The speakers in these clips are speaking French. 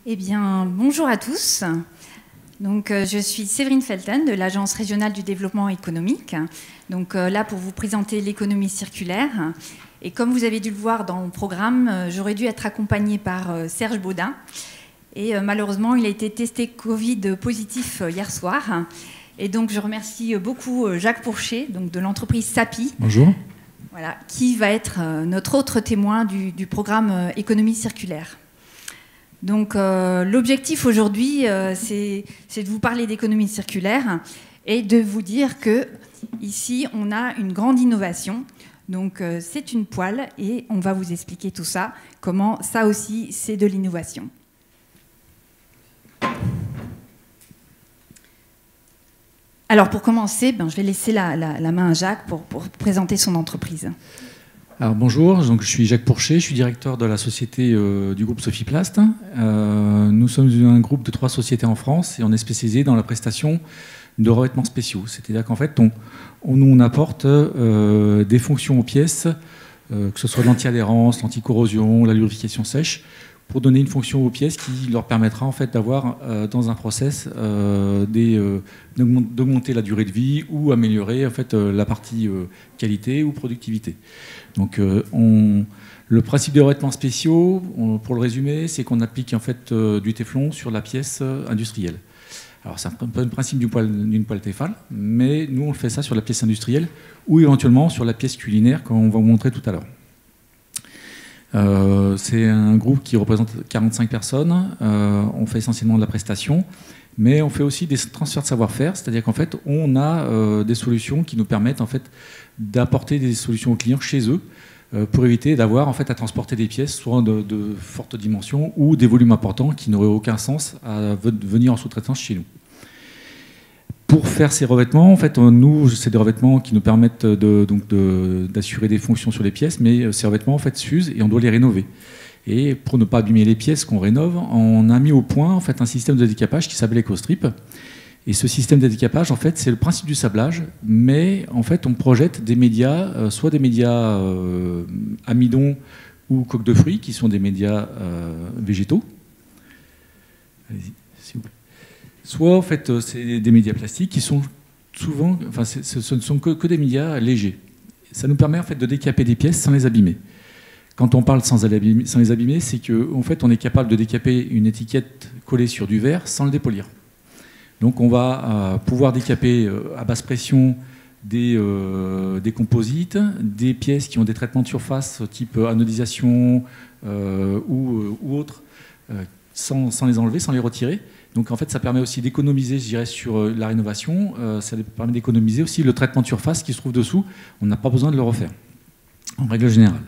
Eh bien, bonjour à tous. Donc, je suis Séverine Felten de l'Agence régionale du développement économique. Donc, là pour vous présenter l'économie circulaire. Et comme vous avez dû le voir dans le programme, j'aurais dû être accompagnée par Serge Baudin. Et malheureusement, il a été testé Covid positif hier soir. Et donc, je remercie beaucoup Jacques Pourchet, donc de l'entreprise SAPI. Bonjour. Voilà, qui va être notre autre témoin du programme économie circulaire. Donc l'objectif aujourd'hui, c'est de vous parler d'économie circulaire et de vous dire que ici on a une grande innovation. Donc c'est une poêle et on va vous expliquer tout ça, comment ça aussi c'est de l'innovation. Alors pour commencer, je vais laisser la main à Jacques pour présenter son entreprise. Alors bonjour, donc je suis Jacques Pourchet, je suis directeur de la société du groupe Sofiplast. Nous sommes un groupe de 3 sociétés en France et on est spécialisé dans la prestation de revêtements spéciaux. C'est-à-dire qu'en fait, on apporte des fonctions aux pièces, que ce soit l'anti-adhérence, l'anti-corrosion, la lubrification sèche, pour donner une fonction aux pièces qui leur permettra en fait d'avoir dans un process d'augmenter la durée de vie ou améliorer en fait la partie qualité ou productivité. Donc le principe des revêtements spéciaux, pour le résumer, c'est qu'on applique en fait du téflon sur la pièce industrielle. Alors c'est un peu le principe d'une poêle Tefal, mais nous on fait ça sur la pièce industrielle ou éventuellement sur la pièce culinaire, comme on va vous montrer tout à l'heure. C'est un groupe qui représente 45 personnes. On fait essentiellement de la prestation, mais on fait aussi des transferts de savoir-faire, c'est-à-dire qu'en fait, on a des solutions qui nous permettent en fait d'apporter des solutions aux clients chez eux pour éviter d'avoir en fait à transporter des pièces soit de fortes dimensions ou des volumes importants qui n'auraient aucun sens à venir en sous-traitance chez nous. Pour faire ces revêtements, en fait, nous, c'est des revêtements qui nous permettent d'assurer des fonctions sur les pièces, mais ces revêtements en fait s'usent et on doit les rénover. Et pour ne pas abîmer les pièces qu'on rénove, on a mis au point en fait un système de décapage qui s'appelle EcoStrip. Et ce système de décapage, en fait, c'est le principe du sablage, mais en fait, on projette des médias, soit des médias amidon ou coque de fruits, qui sont des médias végétaux. Allez-y, s'il vous plaît. Soit en fait, c'est des médias plastiques qui sont souvent, enfin, ce ne sont que des médias légers. Ça nous permet en fait de décaper des pièces sans les abîmer. Quand on parle sans les abîmer, c'est qu'en fait, on est capable de décaper une étiquette collée sur du verre sans le dépolir. Donc on va pouvoir décaper à basse pression des composites, des pièces qui ont des traitements de surface type anodisation ou autres, sans les enlever, sans les retirer. Donc en fait, ça permet aussi d'économiser, je dirais, sur la rénovation. Ça permet d'économiser aussi le traitement de surface qui se trouve dessous. On n'a pas besoin de le refaire, en règle générale.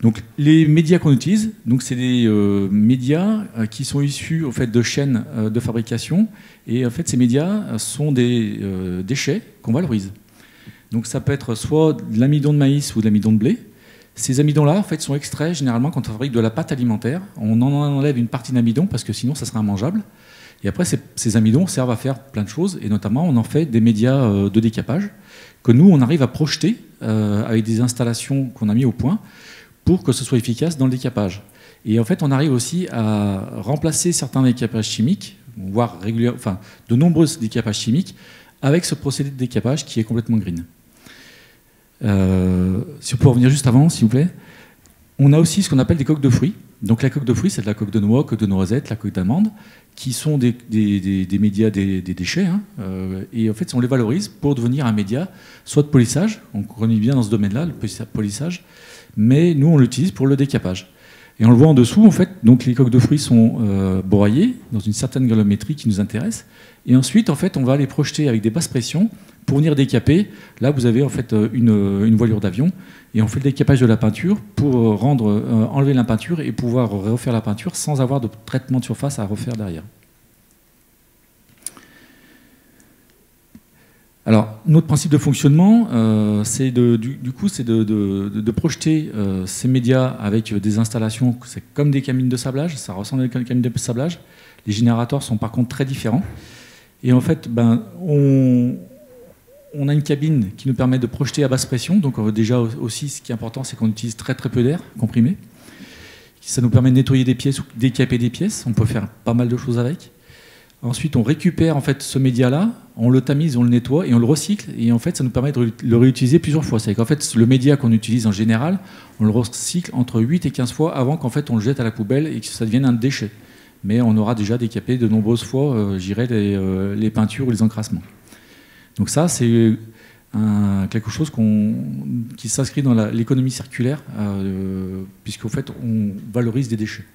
Donc les médias qu'on utilise, donc c'est des médias qui sont issus en fait de chaînes de fabrication. Et en fait, ces médias sont des déchets qu'on valorise. Donc ça peut être soit de l'amidon de maïs ou de l'amidon de blé. Ces amidons-là, en fait, sont extraits généralement quand on fabrique de la pâte alimentaire. On en enlève une partie d'amidon parce que sinon, ça serait immangeable. Et après, ces amidons servent à faire plein de choses. Et notamment, on en fait des médias de décapage que nous, on arrive à projeter avec des installations qu'on a mis au point pour que ce soit efficace dans le décapage. Et en fait, on arrive aussi à remplacer certains décapages chimiques, voire de nombreux décapages chimiques, avec ce procédé de décapage qui est complètement green. Si on peut revenir juste avant, s'il vous plaît. On a aussi ce qu'on appelle des coques de fruits. Donc la coque de fruits, c'est de la coque de noix, coque de noisette, la coque d'amande, qui sont des médias, des déchets. Et en fait, on les valorise pour devenir un média, soit de polissage, on connaît bien dans ce domaine-là, le polissage, mais nous, on l'utilise pour le décapage. Et on le voit en dessous, en fait, donc les coques de fruits sont broyées dans une certaine granulométrie qui nous intéresse. Et ensuite, en fait, on va les projeter avec des basses pressions pour venir décaper. Là, vous avez en fait une voilure d'avion et on fait le décapage de la peinture pour enlever la peinture et pouvoir refaire la peinture sans avoir de traitement de surface à refaire derrière. Alors, notre principe de fonctionnement, c'est de projeter ces médias avec des installations, c'est comme des cabines de sablage, ça ressemble à des cabines de sablage. Les générateurs sont par contre très différents. Et en fait, on a une cabine qui nous permet de projeter à basse pression. Donc déjà aussi, ce qui est important, c'est qu'on utilise très très peu d'air comprimé. Ça nous permet de nettoyer des pièces ou décaper des pièces. On peut faire pas mal de choses avec. Ensuite, on récupère en fait ce média-là, on le tamise, on le nettoie et on le recycle. Et en fait, ça nous permet de le réutiliser plusieurs fois. C'est qu'en fait, le média qu'on utilise en général, on le recycle entre 8 et 15 fois avant qu'en fait on le jette à la poubelle et que ça devienne un déchet. Mais on aura déjà décapé de nombreuses fois, j'irais, les peintures ou les encrassements. Donc ça, c'est quelque chose qui s'inscrit dans l'économie circulaire, puisqu'au fait, on valorise des déchets.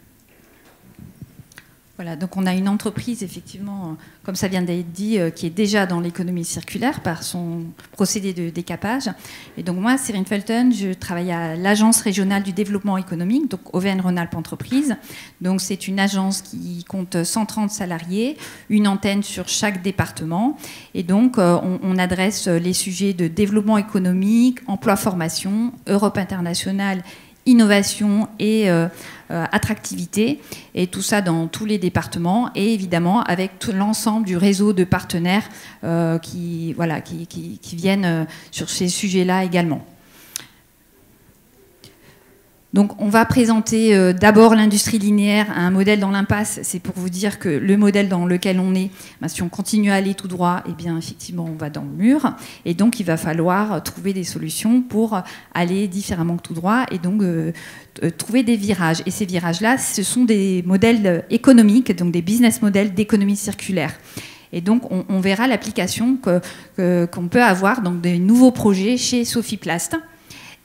Voilà, donc on a une entreprise, effectivement, comme ça vient d'être dit, qui est déjà dans l'économie circulaire par son procédé de décapage. Et donc moi, Séverine Felten, je travaille à l'Agence régionale du développement économique, donc Auvergne-Rhône-Alpes Entreprises. Donc c'est une agence qui compte 130 salariés, une antenne sur chaque département. Et donc on adresse les sujets de développement économique, emploi-formation, Europe internationale, innovation et attractivité, et tout ça dans tous les départements, et évidemment avec tout l'ensemble du réseau de partenaires qui viennent sur ces sujets-là également. Donc on va présenter d'abord l'industrie linéaire, un modèle dans l'impasse. C'est pour vous dire que le modèle dans lequel on est, si on continue à aller tout droit, eh bien effectivement on va dans le mur, et donc il va falloir trouver des solutions pour aller différemment que tout droit, et donc trouver des virages. Et ces virages-là, ce sont des modèles économiques, donc des business models d'économie circulaire. Et donc on verra l'application qu'on peut avoir dans des nouveaux projets chez Sofiplast.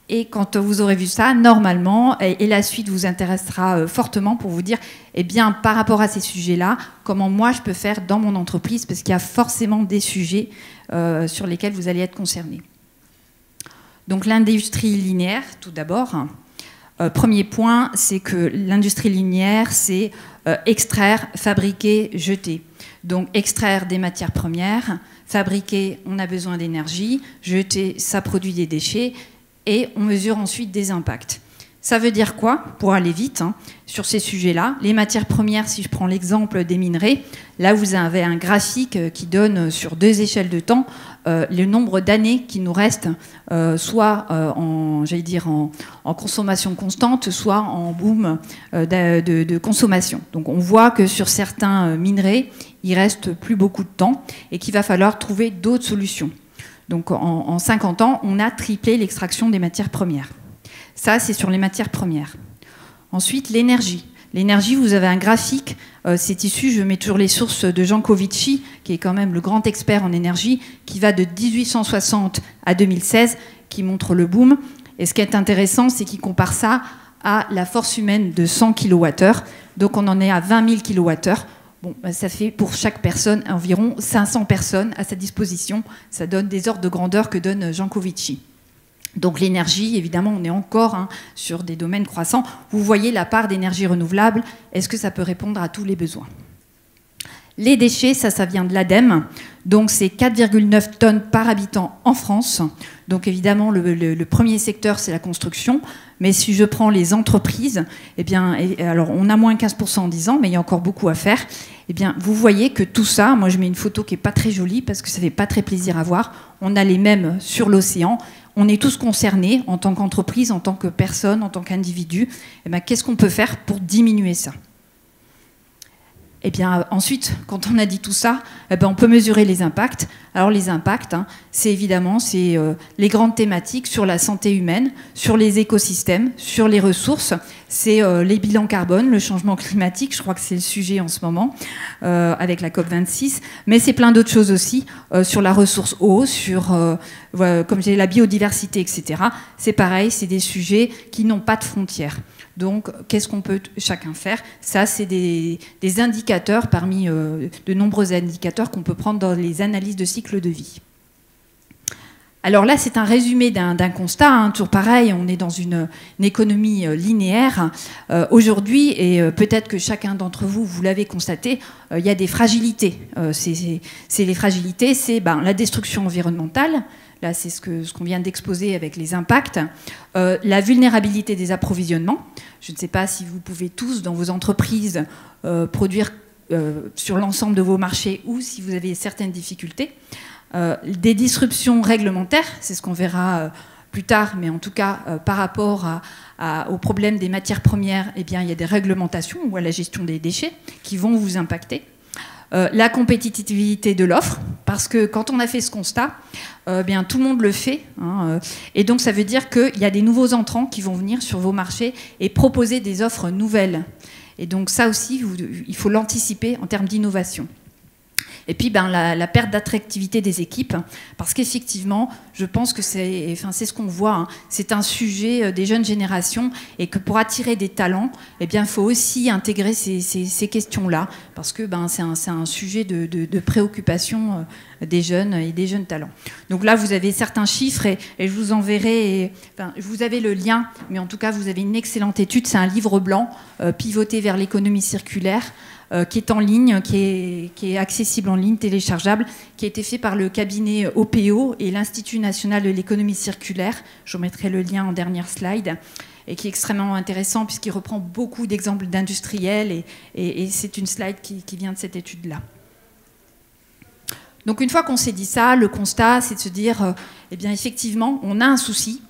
Et quand vous aurez vu ça, normalement, et la suite vous intéressera fortement pour vous dire, eh bien, par rapport à ces sujets-là, comment moi je peux faire dans mon entreprise, parce qu'il y a forcément des sujets sur lesquels vous allez être concernés. Donc l'industrie linéaire, tout d'abord. Premier point, c'est que l'industrie linéaire, c'est extraire, fabriquer, jeter. Donc extraire des matières premières, fabriquer, on a besoin d'énergie, jeter, ça produit des déchets, et on mesure ensuite des impacts. Ça veut dire quoi? Pour aller vite, sur ces sujets-là, les matières premières, si je prends l'exemple des minerais, là vous avez un graphique qui donne sur 2 échelles de temps le nombre d'années qui nous restent, soit en consommation constante, soit en boom de consommation. Donc on voit que sur certains minerais, il reste plus beaucoup de temps et qu'il va falloir trouver d'autres solutions. Donc en 50 ans, on a triplé l'extraction des matières premières. Ça, c'est sur les matières premières. Ensuite, l'énergie. L'énergie, vous avez un graphique, c'est issu, je mets toujours les sources de Jean Covici, qui est quand même le grand expert en énergie, qui va de 1860 à 2016, qui montre le boom. Et ce qui est intéressant, c'est qu'il compare ça à la force humaine de 100 kWh. Donc on en est à 20 000 kWh. Bon, ça fait pour chaque personne environ 500 personnes à sa disposition. Ça donne des ordres de grandeur que donne Jean Covici. Donc l'énergie, évidemment, on est encore sur des domaines croissants. Vous voyez la part d'énergie renouvelable. Est-ce que ça peut répondre à tous les besoins? Les déchets, ça vient de l'ADEME. Donc c'est 4,9 tonnes par habitant en France. Donc évidemment, le premier secteur, c'est la construction. Mais si je prends les entreprises, eh bien, alors on a moins 15% en 10 ans, mais il y a encore beaucoup à faire. Eh bien, vous voyez que tout ça, moi je mets une photo qui n'est pas très jolie parce que ça ne fait pas très plaisir à voir. On a les mêmes sur l'océan. On est tous concernés en tant qu'entreprise, en tant que personne, en tant qu'individu. Eh bien, qu'est-ce qu'on peut faire pour diminuer ça? Et bien ensuite, quand on a dit tout ça, eh bien, on peut mesurer les impacts. Alors les impacts, c'est évidemment les grandes thématiques sur la santé humaine, sur les écosystèmes, sur les ressources. C'est les bilans carbone, le changement climatique, je crois que c'est le sujet en ce moment, avec la COP26. Mais c'est plein d'autres choses aussi, sur la ressource eau, sur comme j'ai la biodiversité, etc. C'est pareil, c'est des sujets qui n'ont pas de frontières. Donc, qu'est-ce qu'on peut chacun faire? Ça, c'est des indicateurs parmi de nombreux indicateurs qu'on peut prendre dans les analyses de cycle de vie. Alors là, c'est un résumé d'un constat. Toujours pareil, on est dans une économie linéaire. Aujourd'hui, et peut-être que chacun d'entre vous, vous l'avez constaté, il y a des fragilités. Les fragilités, c'est la destruction environnementale. Là, c'est ce qu'on vient d'exposer avec les impacts. La vulnérabilité des approvisionnements. Je ne sais pas si vous pouvez tous, dans vos entreprises, produire sur l'ensemble de vos marchés ou si vous avez certaines difficultés. Des disruptions réglementaires, c'est ce qu'on verra plus tard, mais en tout cas par rapport au problème des matières premières, eh bien, il y a des réglementations ou à la gestion des déchets qui vont vous impacter. La compétitivité de l'offre, parce que quand on a fait ce constat, bien, tout le monde le fait, hein, et donc ça veut dire qu'il y a des nouveaux entrants qui vont venir sur vos marchés et proposer des offres nouvelles. Et donc ça aussi, il faut l'anticiper en termes d'innovation. Et puis ben, la perte d'attractivité des équipes, parce qu'effectivement, je pense que c'est ce qu'on voit, hein, c'est un sujet des jeunes générations, et que pour attirer des talents, eh bien, il faut aussi intégrer ces questions-là, parce que ben, c'est un sujet de préoccupation des jeunes et des jeunes talents. Donc là, vous avez certains chiffres, et je vous enverrai, vous avez le lien, mais en tout cas, vous avez une excellente étude, c'est un livre blanc, pivoté vers l'économie circulaire, qui est en ligne, qui est accessible en ligne, téléchargeable, qui a été fait par le cabinet OPO et l'Institut national de l'économie circulaire. Je vous mettrai le lien en dernière slide, et qui est extrêmement intéressant puisqu'il reprend beaucoup d'exemples d'industriels, et c'est une slide qui vient de cette étude-là. Donc une fois qu'on s'est dit ça, le constat, c'est de se dire, eh bien effectivement, on a un souci,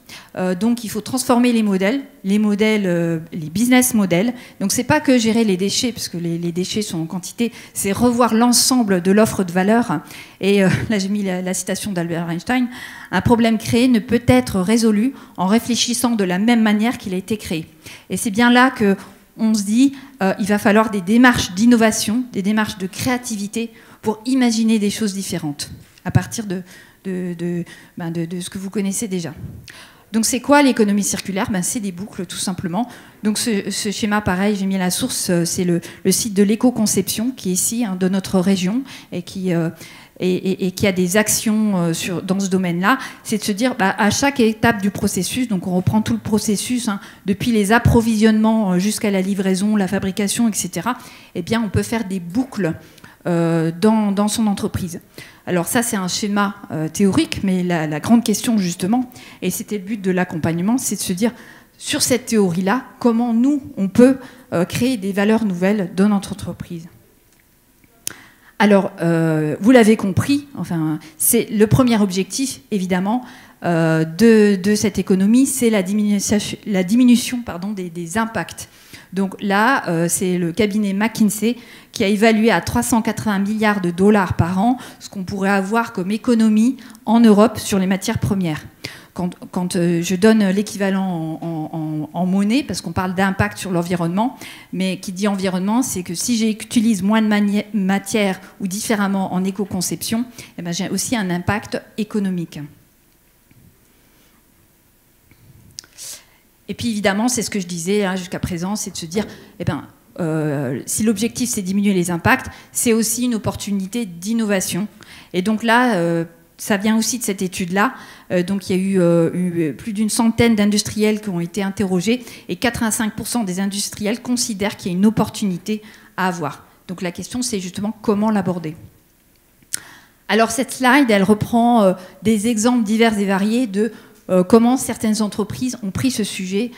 donc il faut transformer les modèles, les business models. Donc c'est pas que gérer les déchets, parce que les déchets sont en quantité, c'est revoir l'ensemble de l'offre de valeur. Et là j'ai mis la citation d'Albert Einstein, un problème créé ne peut être résolu en réfléchissant de la même manière qu'il a été créé. Et c'est bien là que on se dit, il va falloir des démarches d'innovation, des démarches de créativité pour imaginer des choses différentes à partir de ce que vous connaissez déjà. Donc c'est quoi l'économie circulaire? C'est des boucles tout simplement. Donc ce schéma, pareil, j'ai mis la source, c'est le site de l'éco-conception qui est ici, hein, de notre région, et qui a des actions dans ce domaine-là. C'est de se dire, à chaque étape du processus, donc on reprend tout le processus, hein, depuis les approvisionnements jusqu'à la livraison, la fabrication, etc., eh bien on peut faire des boucles dans son entreprise. Alors ça, c'est un schéma théorique, mais la grande question, justement, et c'était le but de l'accompagnement, c'est de se dire, sur cette théorie-là, comment nous, on peut créer des valeurs nouvelles dans notre entreprise. Alors, vous l'avez compris, enfin, c'est le premier objectif, évidemment, de cette économie, c'est la diminution des impacts. Donc là, c'est le cabinet McKinsey qui a évalué à 380 milliards de dollars par an ce qu'on pourrait avoir comme économie en Europe sur les matières premières. Quand je donne l'équivalent en monnaie, parce qu'on parle d'impact sur l'environnement, mais qui dit environnement, c'est que si j'utilise moins de matière ou différemment en éco-conception, eh ben, j'ai aussi un impact économique. Et puis évidemment, c'est ce que je disais hein, jusqu'à présent, c'est de se dire, eh ben, si l'objectif c'est diminuer les impacts, c'est aussi une opportunité d'innovation. Et donc là, ça vient aussi de cette étude-là. Donc il y a eu plus d'une centaine d'industriels qui ont été interrogés, et 85% des industriels considèrent qu'il y a une opportunité à avoir. Donc la question, c'est justement comment l'aborder. Alors cette slide, elle reprend des exemples divers et variés de comment certaines entreprises ont pris ce sujet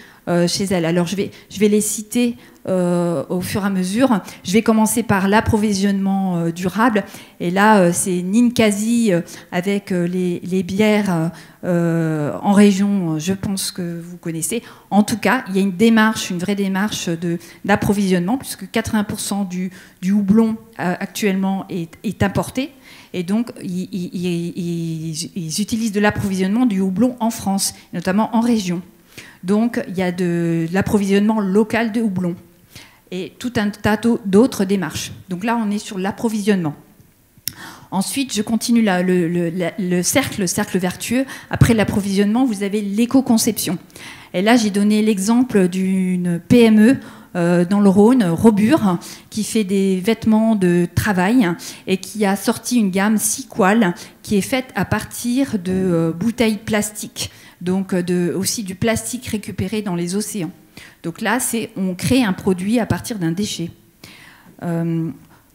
chez elles. Alors je vais les citer au fur et à mesure. Je vais commencer par l'approvisionnement durable. Et là, c'est Ninkasi avec les bières en région, je pense que vous connaissez. En tout cas, il y a une vraie démarche d'approvisionnement, puisque 80% du houblon actuellement est importé. Et donc, ils utilisent de l'approvisionnement du houblon en France, notamment en région. Donc, il y a de l'approvisionnement local de houblon et tout un tas d'autres démarches. Donc là, on est sur l'approvisionnement. Ensuite, je continue le cercle vertueux. Après l'approvisionnement, vous avez l'éco-conception. Et là, j'ai donné l'exemple d'une PME dans le Rhône, Robur, qui fait des vêtements de travail et qui a sorti une gamme Sequal qui est faite à partir de bouteilles plastiques, donc aussi du plastique récupéré dans les océans. Donc là, on crée un produit à partir d'un déchet.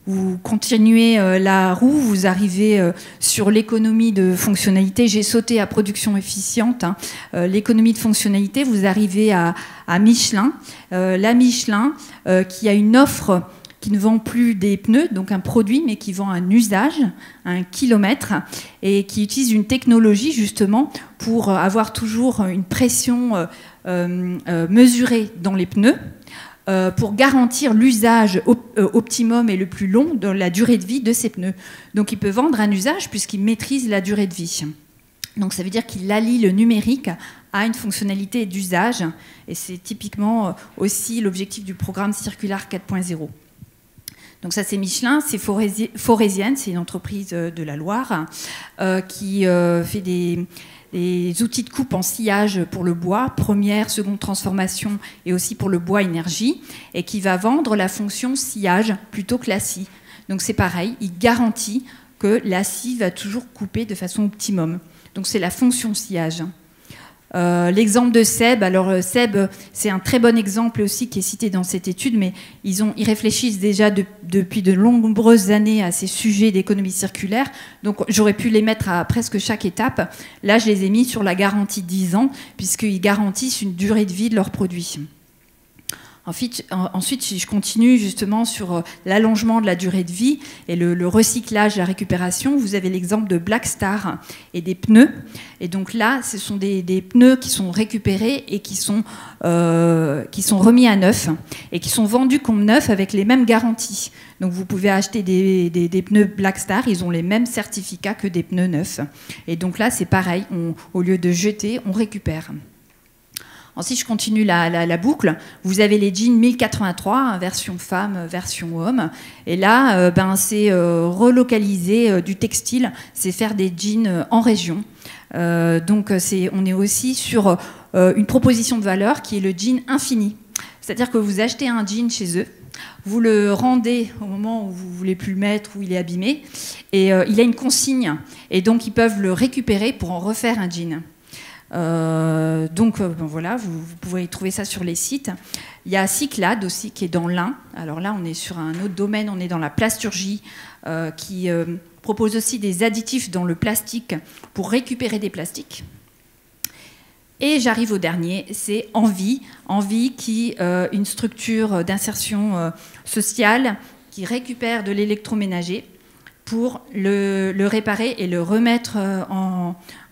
Vous continuez la roue, vous arrivez sur l'économie de fonctionnalité. J'ai sauté à production efficiente. Hein. L'économie de fonctionnalité, vous arrivez à Michelin. La Michelin, qui a une offre qui ne vend plus des pneus, donc un produit, mais qui vend un usage, un kilomètre, et qui utilise une technologie justement pour avoir toujours une pression mesurée dans les pneus, pour garantir l'usage optimum et le plus long de la durée de vie de ces pneus. Donc il peut vendre un usage puisqu'il maîtrise la durée de vie. Donc ça veut dire qu'il allie le numérique à une fonctionnalité d'usage, et c'est typiquement aussi l'objectif du programme Circular 4.0. Donc ça c'est Michelin, c'est Forésienne, c'est une entreprise de la Loire qui fait des outils de coupe en sciage pour le bois, première, seconde transformation, et aussi pour le bois énergie, et qui va vendre la fonction sciage plutôt que la scie. Donc c'est pareil, il garantit que la scie va toujours couper de façon optimum. Donc c'est la fonction sciage. L'exemple de Seb, alors Seb, c'est un très bon exemple aussi qui est cité dans cette étude, mais ils réfléchissent déjà depuis de nombreuses années à ces sujets d'économie circulaire, donc j'aurais pu les mettre à presque chaque étape. Là, je les ai mis sur la garantie 10 ans, puisqu'ils garantissent une durée de vie de leurs produits. Ensuite, si je continue justement sur l'allongement de la durée de vie et le recyclage, la récupération, vous avez l'exemple de Black Star et des pneus. Et donc là, ce sont des pneus qui sont récupérés et qui sont remis à neuf et qui sont vendus comme neufs avec les mêmes garanties. Donc vous pouvez acheter des pneus Black Star, ils ont les mêmes certificats que des pneus neufs. Et donc là, c'est pareil, au lieu de jeter, on récupère. Ensuite, je continue la boucle. Vous avez les jeans 1083, version femme, version homme. Et là, c'est relocaliser du textile, c'est faire des jeans en région. Donc, on est aussi sur une proposition de valeur qui est le jean infini. C'est-à-dire que vous achetez un jean chez eux, vous le rendez au moment où vous ne voulez plus le mettre, où il est abîmé, et il a une consigne. Et donc, ils peuvent le récupérer pour en refaire un jean. Voilà, vous pouvez trouver ça sur les sites. Il y a Cyclade aussi qui est dans l'Ain. Alors là, on est sur un autre domaine, on est dans la plasturgie qui propose aussi des additifs dans le plastique pour récupérer des plastiques. Et j'arrive au dernier, c'est Envie. Envie qui est une structure d'insertion sociale qui récupère de l'électroménager pour le réparer et le remettre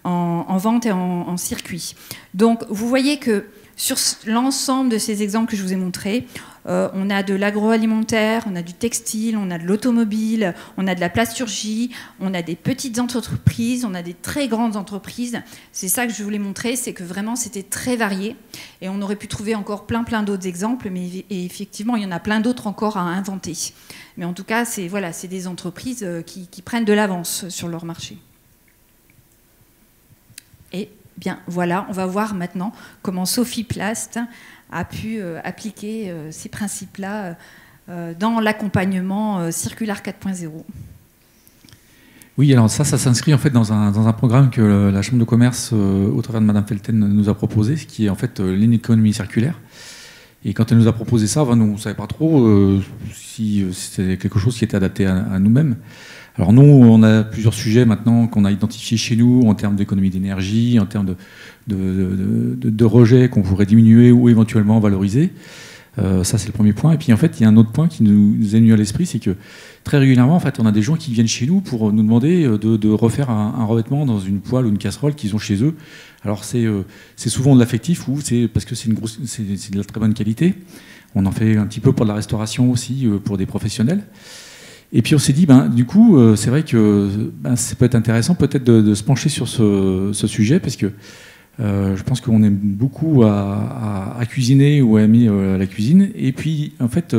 en vente et en circuit. Donc vous voyez que sur l'ensemble de ces exemples que je vous ai montrés, on a de l'agroalimentaire, on a du textile, on a de l'automobile, on a de la plasturgie, on a des petites entreprises, on a des très grandes entreprises. C'est ça que je voulais montrer, c'est que vraiment c'était très varié. Et on aurait pu trouver encore plein d'autres exemples, mais effectivement il y en a plein d'autres encore à inventer. Mais en tout cas, c'est des entreprises qui prennent de l'avance sur leur marché. Et bien voilà, on va voir maintenant comment Sophie Plast a pu appliquer ces principes-là dans l'accompagnement Circular 4.0. Oui, alors ça s'inscrit en fait dans un programme que la Chambre de commerce, au travers de Madame Felten, nous a proposé, ce qui est en fait l'économie circulaire. Et quand elle nous a proposé ça, nous, on ne savait pas trop si c'était quelque chose qui était adapté à nous-mêmes. Alors nous, on a plusieurs sujets maintenant qu'on a identifiés chez nous en termes d'économie d'énergie, en termes de rejets qu'on pourrait diminuer ou éventuellement valoriser. Ça, c'est le premier point. Et puis en fait, il y a un autre point qui nous est venu à l'esprit, c'est que très régulièrement, en fait, on a des gens qui viennent chez nous pour nous demander de refaire un revêtement dans une poêle ou une casserole qu'ils ont chez eux. Alors c'est souvent de l'affectif ou c'est parce que c'est de la très bonne qualité. On en fait un petit peu pour de la restauration aussi, pour des professionnels. Et puis on s'est dit, du coup, c'est vrai que ça peut être intéressant peut-être de se pencher sur ce sujet, parce que je pense qu'on aime beaucoup à cuisiner ou à aimer la cuisine. Et puis, en fait,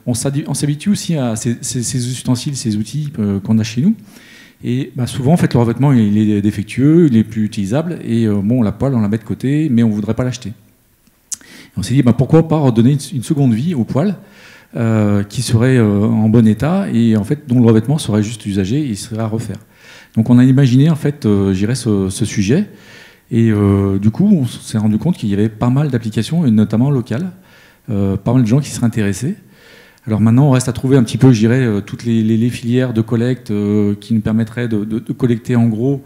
on s'habitue aussi à ces ustensiles, ces outils qu'on a chez nous. Et souvent, en fait, le revêtement, il est défectueux, il est plus utilisable. Et la poêle, on la met de côté, mais on ne voudrait pas l'acheter. On s'est dit, pourquoi pas redonner une seconde vie aux poêles qui serait en bon état et en fait dont le revêtement serait juste usagé et serait à refaire. Donc on a imaginé en fait, ce sujet et du coup on s'est rendu compte qu'il y avait pas mal d'applications et notamment locales, pas mal de gens qui seraient intéressés. Alors maintenant on reste à trouver un petit peu, toutes les filières de collecte qui nous permettraient de collecter en gros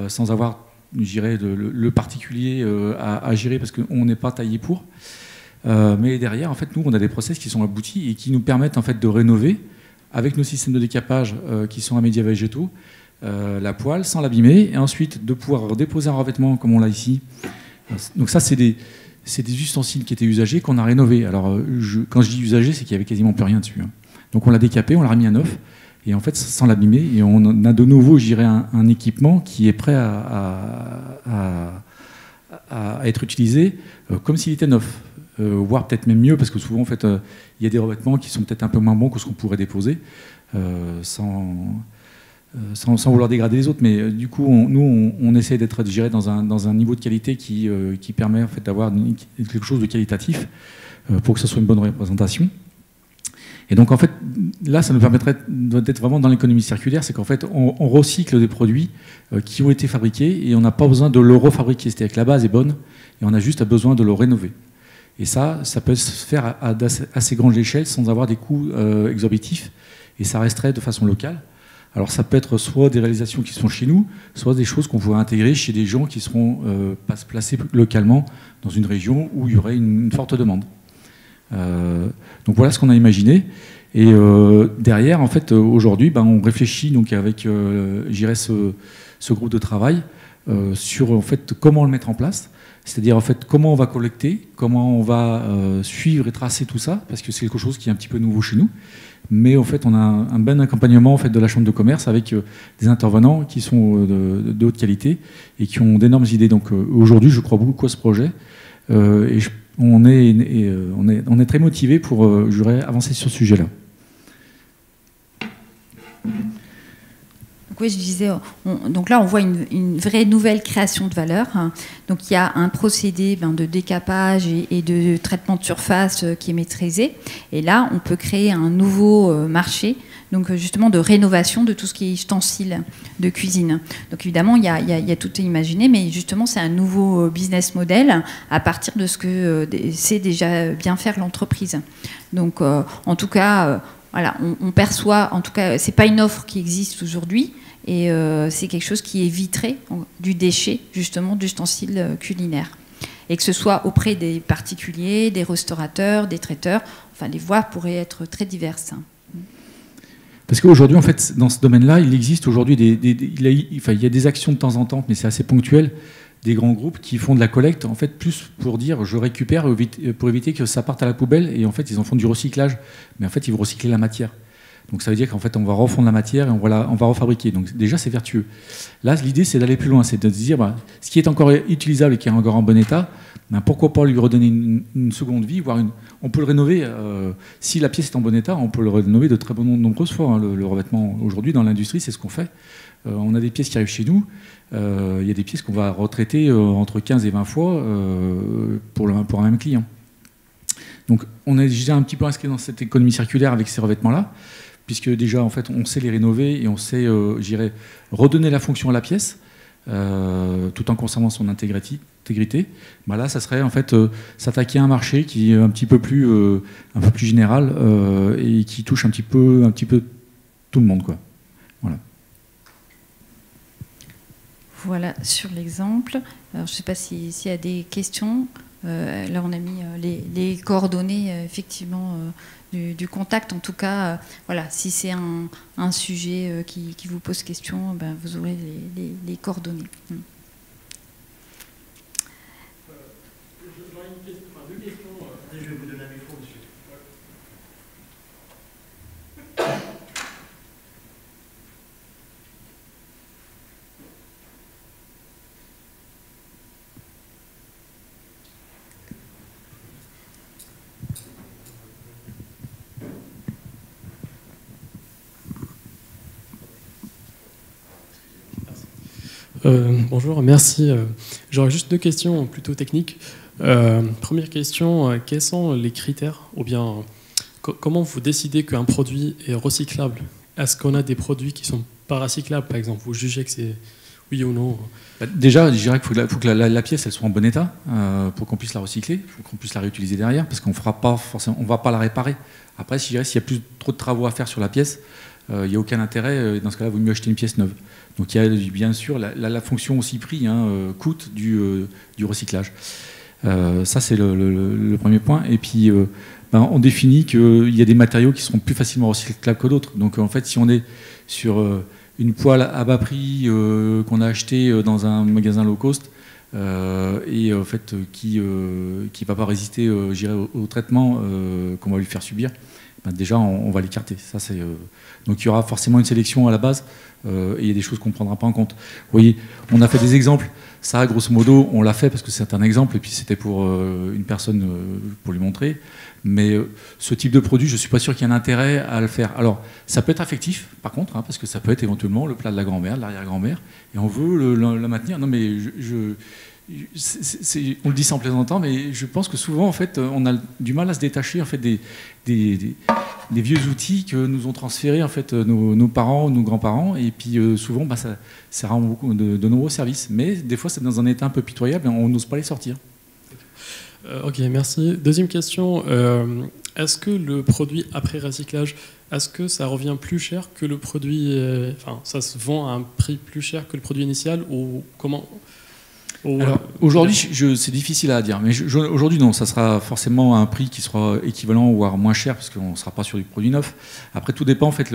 sans avoir, le particulier à gérer parce qu'on n'est pas taillé pour. Mais derrière, en fait, nous, on a des process qui sont aboutis et qui nous permettent en fait de rénover avec nos systèmes de décapage qui sont à médias végétaux, la poêle sans l'abîmer, et ensuite de pouvoir déposer un revêtement comme on l'a ici. Donc ça, c'est des ustensiles qui étaient usagés qu'on a rénovés. Alors, quand je dis usagés, c'est qu'il y avait quasiment plus rien dessus, hein. Donc on l'a décapé, on l'a remis à neuf, et en fait, sans l'abîmer, et on a de nouveau, je dirais, un équipement qui est prêt à être utilisé comme s'il était neuf. Voire peut-être même mieux, parce que souvent, en fait, il y a des revêtements qui sont peut-être un peu moins bons que ce qu'on pourrait déposer, sans vouloir dégrader les autres. Mais du coup, on essaie d'être digéré dans un niveau de qualité qui permet en fait, d'avoir quelque chose de qualitatif pour que ce soit une bonne représentation. Et donc, en fait, là, ça nous permettrait d'être vraiment dans l'économie circulaire, c'est qu'en fait, on recycle des produits qui ont été fabriqués et on n'a pas besoin de le refabriquer. C'est-à-dire que la base est bonne et on a juste besoin de le rénover. Et ça peut se faire à assez grande échelle sans avoir des coûts exorbitifs, et ça resterait de façon locale. Alors ça peut être soit des réalisations qui sont chez nous, soit des choses qu'on pourrait intégrer chez des gens qui seront placés localement dans une région où il y aurait une forte demande. Donc voilà ce qu'on a imaginé. Et derrière, en fait, aujourd'hui, on réfléchit donc avec, j'irais, ce groupe de travail sur en fait comment le mettre en place. C'est-à-dire en fait comment on va collecter, comment on va suivre et tracer tout ça, parce que c'est quelque chose qui est un petit peu nouveau chez nous. Mais en fait, on a un bon accompagnement en fait de la chambre de commerce avec des intervenants qui sont de haute qualité et qui ont d'énormes idées. Donc aujourd'hui, je crois beaucoup à ce projet et on est très motivé pour avancer sur ce sujet-là. Oui, je disais, donc là, on voit une vraie nouvelle création de valeur. Donc, il y a un procédé de décapage et de traitement de surface qui est maîtrisé. Et là, on peut créer un nouveau marché, donc justement de rénovation de tout ce qui est ustensiles de cuisine. Donc, évidemment, il y a tout à imaginer, mais justement, c'est un nouveau business model à partir de ce que sait déjà bien faire l'entreprise. Donc, en tout cas, voilà, on perçoit, en tout cas, c'est pas une offre qui existe aujourd'hui. Et c'est quelque chose qui éviterait du déchet, justement, d'ustensiles culinaires. Et que ce soit auprès des particuliers, des restaurateurs, des traiteurs, enfin, les voies pourraient être très diverses. Parce qu'aujourd'hui, en fait, dans ce domaine-là, il existe aujourd'hui il y a des actions de temps en temps, mais c'est assez ponctuel, des grands groupes qui font de la collecte, en fait, plus pour dire je récupère, pour éviter que ça parte à la poubelle, et en fait, ils en font du recyclage. Mais en fait, ils vont recycler la matière. Donc ça veut dire qu'en fait, on va refondre la matière et on va refabriquer. Donc déjà, c'est vertueux. Là, l'idée, c'est d'aller plus loin. C'est de se dire, ce qui est encore utilisable et qui est encore en bon état, pourquoi pas lui redonner une seconde vie, voire on peut le rénover. Si la pièce est en bon état, on peut le rénover de très nombreuses fois. Hein. Le revêtement, aujourd'hui, dans l'industrie, c'est ce qu'on fait. On a des pièces qui arrivent chez nous. Il y a des pièces qu'on va retraiter entre 15 et 20 fois pour un même client. Donc on est déjà un petit peu inscrit dans cette économie circulaire avec ces revêtements-là, puisque déjà, en fait, on sait les rénover et on sait, j'irais, redonner la fonction à la pièce, tout en conservant son intégrité. Là, ça serait, en fait, s'attaquer à un marché qui est un peu plus général et qui touche un petit peu tout le monde, quoi. Voilà. Voilà, sur l'exemple. Alors, je ne sais pas s'il y a des questions. Là, on a mis les coordonnées, effectivement, du contact. En tout cas, voilà, si c'est un sujet qui vous pose question, vous aurez les coordonnées. J'aurais deux questions. Je vais vous donner un micro, monsieur. Bonjour, merci. J'aurais juste deux questions plutôt techniques. Première question, quels sont les critères ou bien comment vous décidez qu'un produit est recyclable? Est-ce qu'on a des produits qui ne sont pas recyclables, par exemple? Vous jugez que c'est oui ou non? Déjà, je dirais qu'il faut que la pièce elle soit en bon état pour qu'on puisse la recycler, pour qu'on puisse la réutiliser derrière, parce qu'on fera pas forcément, on ne va pas la réparer. Après, s'il y a plus trop de travaux à faire sur la pièce, il n'y a aucun intérêt. Dans ce cas-là, il vaut mieux acheter une pièce neuve. Donc il y a bien sûr la fonction aussi prix, coût du recyclage. Ça, c'est le premier point. Et puis, on définit qu'il y a des matériaux qui seront plus facilement recyclables que d'autres. Donc, en fait, si on est sur une poêle à bas prix qu'on a acheté dans un magasin low cost, et en fait qui va pas résister au traitement qu'on va lui faire subir, déjà on va l'écarter. Ça, donc il y aura forcément une sélection à la base, et il y a des choses qu'on ne prendra pas en compte. Vous voyez, on a fait des exemples. Ça, grosso modo, on l'a fait parce que c'est un exemple, et puis c'était pour une personne, pour lui montrer. Mais ce type de produit, je ne suis pas sûr qu'il y ait un intérêt à le faire. Alors, ça peut être affectif, par contre, parce que ça peut être éventuellement le plat de la grand-mère, de l'arrière-grand-mère, et on veut le maintenir. Non, mais on le dit sans plaisantant, mais je pense que souvent, en fait, on a du mal à se détacher en fait, des vieux outils que nous ont transférés en fait, nos parents, nos grands-parents, et puis souvent, ça rend beaucoup de nombreux services. Mais des fois, c'est dans un état un peu pitoyable, et on n'ose pas les sortir. Ok, merci. Deuxième question, est-ce que le produit après recyclage, est-ce que ça revient plus cher que le produit, ça se vend à un prix plus cher que le produit initial, ou comment? Alors, aujourd'hui, c'est difficile à dire, mais aujourd'hui, non, ça sera forcément un prix qui sera équivalent, voire moins cher, parce qu'on ne sera pas sur du produit neuf. Après, tout dépend, en fait,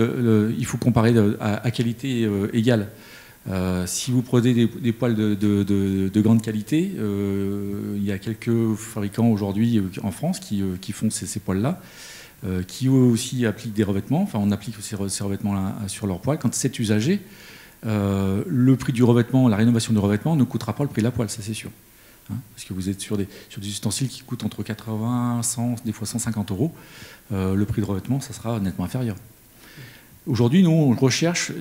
il faut comparer à qualité égale. Si vous prenez des poêles de grande qualité, il y a quelques fabricants aujourd'hui en France qui font ces poêles-là, qui eux aussi appliquent des revêtements. Enfin, on applique ces revêtements-là sur leurs poêles. Quand c'est usagé, le prix du revêtement, la rénovation du revêtement ne coûtera pas le prix de la poêle, ça c'est sûr. Parce que vous êtes sur des ustensiles qui coûtent entre 80, 100, des fois 150 €. Le prix de revêtement, ça sera nettement inférieur. Aujourd'hui, nous, on recherche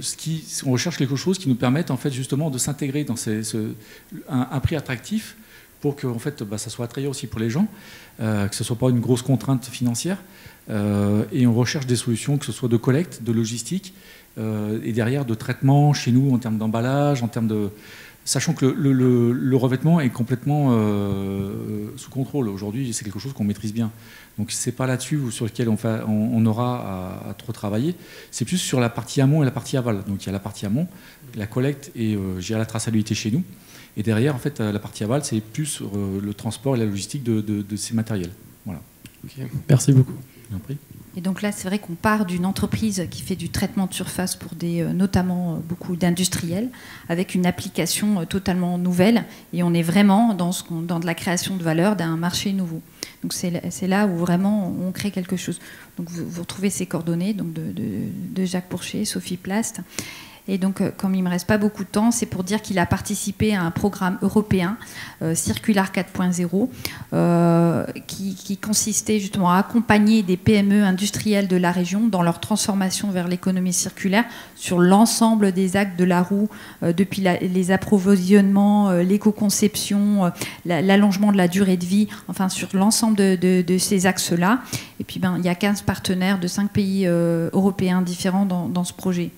quelque chose qui nous permette en fait, justement de s'intégrer dans un prix attractif pour que en fait, ça soit attrayant aussi pour les gens, que ce ne soit pas une grosse contrainte financière. Et on recherche des solutions, que ce soit de collecte, de logistique, et derrière de traitement chez nous en termes d'emballage, en termes de... Sachant que le revêtement est complètement sous contrôle. Aujourd'hui, c'est quelque chose qu'on maîtrise bien. Donc c'est pas là-dessus sur lequel on aura à trop travailler. C'est plus sur la partie amont et la partie aval. Donc il y a la partie amont, la collecte et gérer la traçabilité chez nous. Et derrière, en fait, la partie aval, c'est plus le transport et la logistique de ces matériels. Voilà. Okay. Merci beaucoup. Bien pris. Et donc là, c'est vrai qu'on part d'une entreprise qui fait du traitement de surface pour notamment beaucoup d'industriels, avec une application totalement nouvelle. Et on est vraiment dans de la création de valeur d'un marché nouveau. Donc c'est là où vraiment on crée quelque chose. Donc vous retrouvez ces coordonnées donc de Jacques Pourchet, Sophie Plast. Et donc, comme il ne me reste pas beaucoup de temps, c'est pour dire qu'il a participé à un programme européen, Circular 4.0, qui consistait justement à accompagner des PME industrielles de la région dans leur transformation vers l'économie circulaire sur l'ensemble des actes de la roue, depuis les approvisionnements, l'éco-conception, l'allongement de la durée de vie, enfin sur l'ensemble de ces axes-là. Et puis, il y a 15 partenaires de 5 pays européens différents dans ce projet.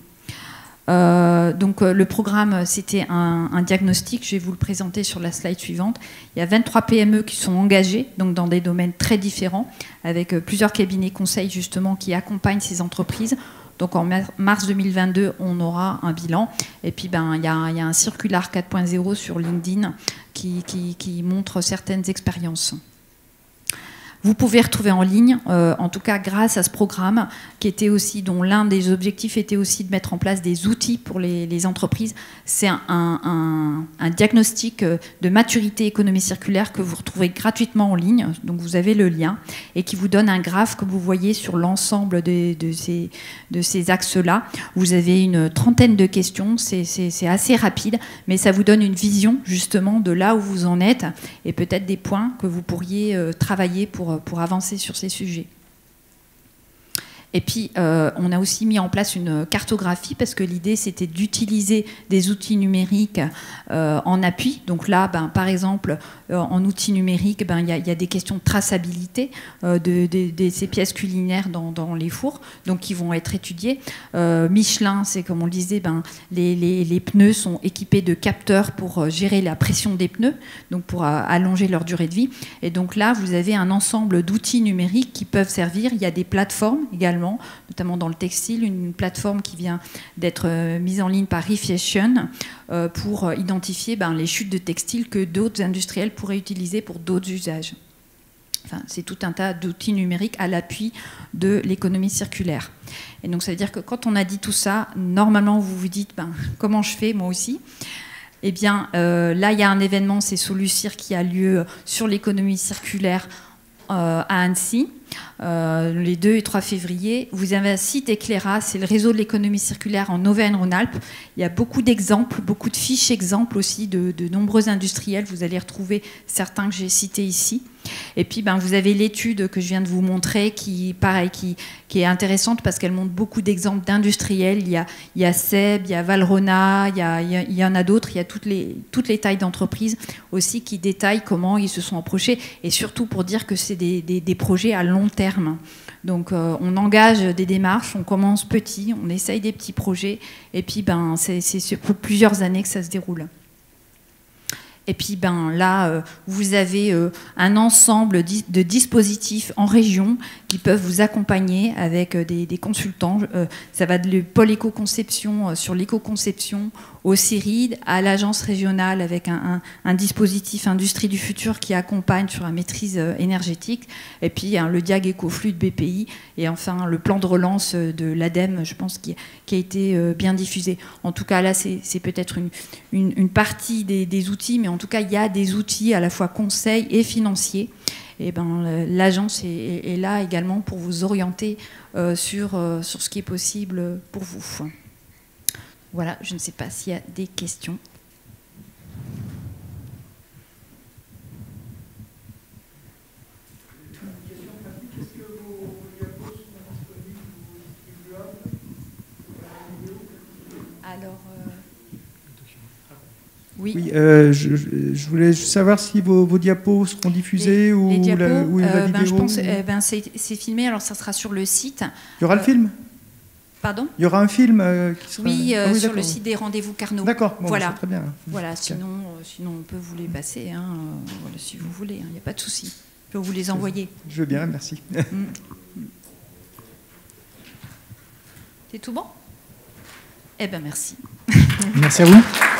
Donc le programme, c'était un diagnostic, je vais vous le présenter sur la slide suivante. Il y a 23 PME qui sont engagées donc dans des domaines très différents, avec plusieurs cabinets conseils justement qui accompagnent ces entreprises. Donc en mars 2022, on aura un bilan. Et puis il y a un Circular 4.0 sur LinkedIn qui montre certaines expériences. Vous pouvez retrouver en ligne, en tout cas grâce à ce programme, dont l'un des objectifs était aussi de mettre en place des outils pour les entreprises. C'est un diagnostic de maturité économie circulaire que vous retrouvez gratuitement en ligne, donc vous avez le lien, et qui vous donne un graphe que vous voyez sur l'ensemble de ces axes-là. Vous avez une trentaine de questions, c'est assez rapide, mais ça vous donne une vision justement de là où vous en êtes, et peut-être des points que vous pourriez travailler pour avancer sur ces sujets. Et puis, on a aussi mis en place une cartographie parce que l'idée, c'était d'utiliser des outils numériques en appui. Donc là, par exemple, en outils numériques, il y a des questions de traçabilité de ces pièces culinaires dans les fours, donc qui vont être étudiées. Michelin, c'est comme on le disait, les pneus sont équipés de capteurs pour gérer la pression des pneus, donc pour allonger leur durée de vie. Et donc là, vous avez un ensemble d'outils numériques qui peuvent servir. Il y a des plateformes également actuellement, notamment dans le textile, une plateforme qui vient d'être mise en ligne par Refashion pour identifier les chutes de textiles que d'autres industriels pourraient utiliser pour d'autres usages. Enfin, c'est tout un tas d'outils numériques à l'appui de l'économie circulaire. Et donc ça veut dire que quand on a dit tout ça, normalement vous vous dites comment je fais moi aussi. Eh bien, là, il y a un événement, c'est Solucir, qui a lieu sur l'économie circulaire à Annecy, les 2 et 3 février. Vous avez un site Eclaira, c'est le réseau de l'économie circulaire en Auvergne-Rhône-Alpes. Il y a beaucoup d'exemples, beaucoup de fiches exemples aussi de nombreux industriels. Vous allez retrouver certains que j'ai cités ici. Et puis, vous avez l'étude que je viens de vous montrer qui est intéressante parce qu'elle montre beaucoup d'exemples d'industriels. Il y a Seb, il y a Valrhona, il y en a d'autres. Il y a toutes les tailles d'entreprises aussi qui détaillent comment ils se sont approchés. Et surtout pour dire que c'est des projets à long terme. Donc, on engage des démarches, on commence petit, on essaye des petits projets. Et puis, c'est pour plusieurs années que ça se déroule. Et puis là, vous avez un ensemble de dispositifs en région qui peuvent vous accompagner avec des consultants. Ça va de le pôle éco-conception sur l'éco-conception au CIRID, à l'agence régionale avec un dispositif industrie du futur qui accompagne sur la maîtrise énergétique. Et puis le Diag Écoflux de BPI et enfin le plan de relance de l'ADEME, je pense, qui a été bien diffusé. En tout cas, là, c'est peut-être une partie des outils, mais en tout cas, il y a des outils à la fois conseils et financiers. Et l'agence est là également pour vous orienter sur ce qui est possible pour vous. Voilà, je ne sais pas s'il y a des questions. Alors, oui. Je voulais juste savoir si vos diapos seront diffusés ou les diapos, la vidéo. je pense, c'est filmé, alors ça sera sur le site. Il y aura le film ? Pardon ? Il y aura un film qui sera... Oui, sur le site des Rendez-vous Carnot. D'accord, bon, voilà. C'est très bien. Voilà, sinon on peut vous les passer, voilà, si vous voulez, il n'y a pas de souci. Je peux vous les envoyer. Je veux bien, merci. C'est tout bon ? Eh bien, merci. Merci à vous.